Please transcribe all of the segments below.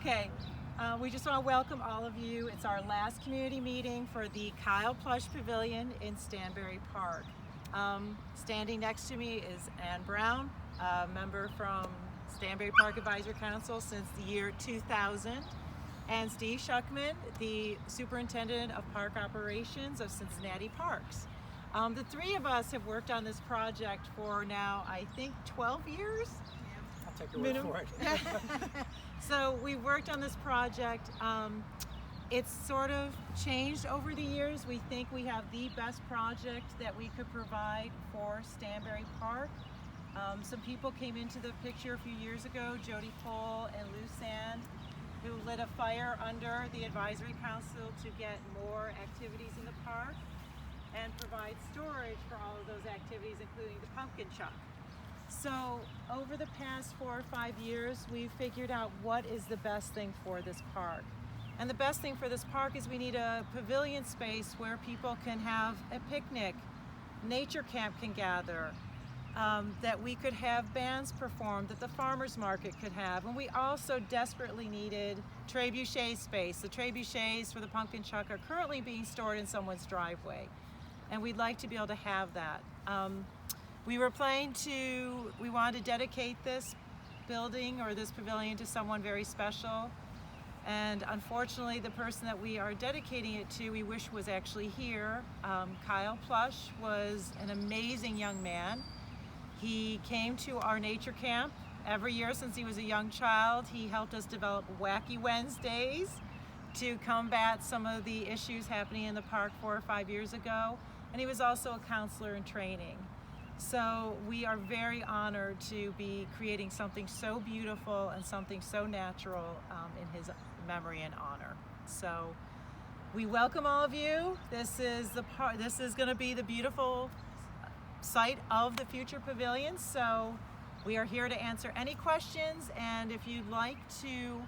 Okay, we just want to welcome all of you. It's our last community meeting for the Kyle Plush Pavilion in Stanbery Park. Standing next to me is Ann Brown, a member from Stanbery Park Advisory Council since the year 2000, and Steve Shuckman, the Superintendent of Park Operations of Cincinnati Parks. The three of us have worked on this project for now, I think, 12 years? I'll take your word for it. So we worked on this project. It's sort of changed over the years. We think we have the best project that we could provide for Stanbery Park. Some people came into the picture a few years ago, Jody Pohl and Lou Sand, who lit a fire under the Advisory Council to get more activities in the park and provide storage for all of those activities, including the pumpkin chuck. So over the past 4 or 5 years, we've figured out what is the best thing for this park. And the best thing for this park is we need a pavilion space where people can have a picnic, nature camp can gather, that we could have bands perform, that the farmers market could have. And we also desperately needed trebuchet space. The trebuchets for the pumpkin chuck are currently being stored in someone's driveway, and we'd like to be able to have that. We wanted to dedicate this building or this pavilion to someone very special. And unfortunately, the person that we are dedicating it to, we wish was actually here. Kyle Plush was an amazing young man. He came to our nature camp every year since he was a young child. He helped us develop Wacky Wednesdays to combat some of the issues happening in the park 4 or 5 years ago. And he was also a counselor in training. So we are very honored to be creating something so beautiful and something so natural in his memory and honor. So we welcome all of you. This is going to be the beautiful site of the future pavilion. So we are here to answer any questions, and if you'd like to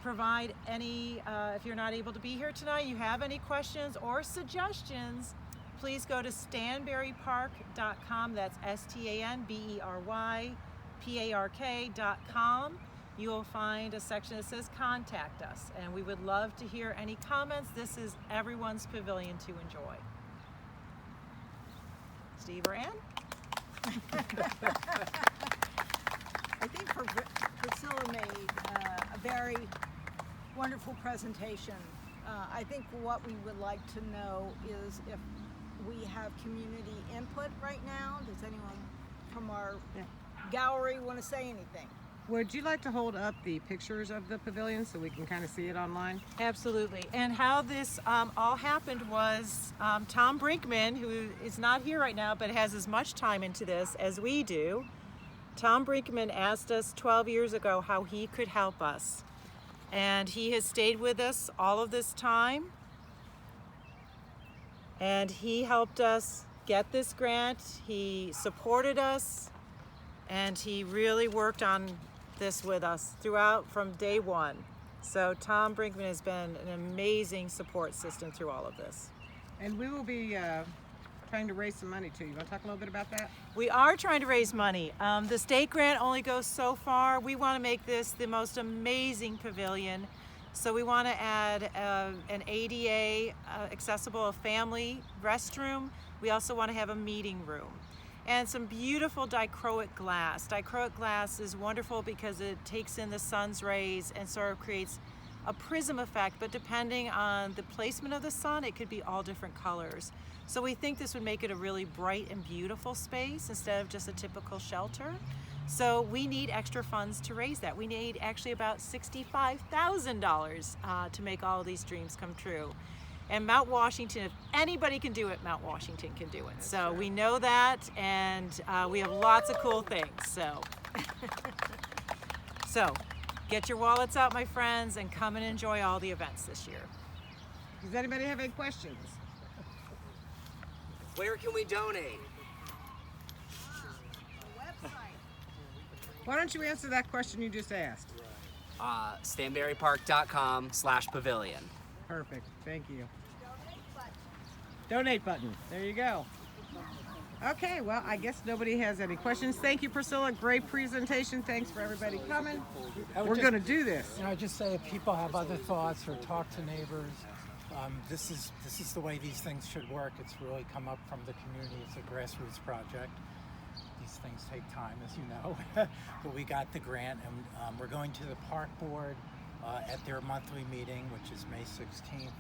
provide any, if you're not able to be here tonight, you have any questions or suggestions, please go to stanberypark.com. That's STANBERYPARK.com. You will find a section that says contact us, and we would love to hear any comments. This is everyone's pavilion to enjoy. Steve or Ann? I think Priscilla made a very wonderful presentation. I think what we would like to know is if we have community input right now. Does anyone from our gallery want to say anything? Would you like to hold up the pictures of the pavilion so we can kind of see it online? Absolutely. And how this all happened was Tom Brinkman, who is not here right now but has as much time into this as we do. Tom Brinkman asked us 12 years ago how he could help us. And he has stayed with us all of this time. And he helped us get this grant. He supported us, and he really worked on this with us throughout from day one. So Tom Brinkman has been an amazing support system through all of this. And we will be trying to raise some money too. You want to talk a little bit about that? We are trying to raise money. The state grant only goes so far. We want to make this the most amazing pavilion. So we want to add an ADA accessible family restroom. We also want to have a meeting room and some beautiful dichroic glass. Dichroic glass is wonderful because it takes in the sun's rays and sort of creates a prism effect, but depending on the placement of the sun, it could be all different colors. So we think this would make it a really bright and beautiful space instead of just a typical shelter. So we need extra funds to raise that. We need actually about $65,000 to make all of these dreams come true. And Mount Washington, if anybody can do it, Mount Washington can do it. That's so right. We know that, and we have lots of cool things. So get your wallets out, my friends, and come and enjoy all the events this year. Does anybody have any questions? Where can we donate? Why don't you answer that question you just asked? StanberyPark.com/pavilion. Perfect. Thank you. Donate button. There you go. Okay, well, I guess nobody has any questions. Thank you, Priscilla. Great presentation. Thanks for everybody coming. We're going to do this. You know, I just say if people have other thoughts or talk to neighbors, this is the way these things should work. It's really come up from the community. It's a grassroots project. These things take time, as you know, but we got the grant, and we're going to the park board at their monthly meeting, which is May 16th,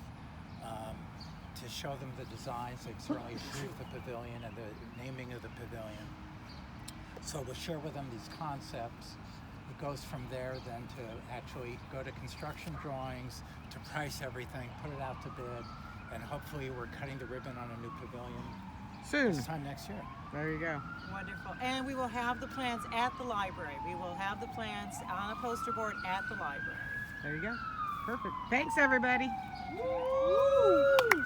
to show them the designs. They've certainly approved the pavilion and the naming of the pavilion. So we'll share with them these concepts. It goes from there then to actually go to construction drawings, to price everything, put it out to bid, and hopefully we're cutting the ribbon on a new pavilion Soon. this time next year. There you go. Wonderful. And we will have the plans at the library. We will have the plans on a poster board at the library. There you go. Perfect. Thanks, everybody. Woo!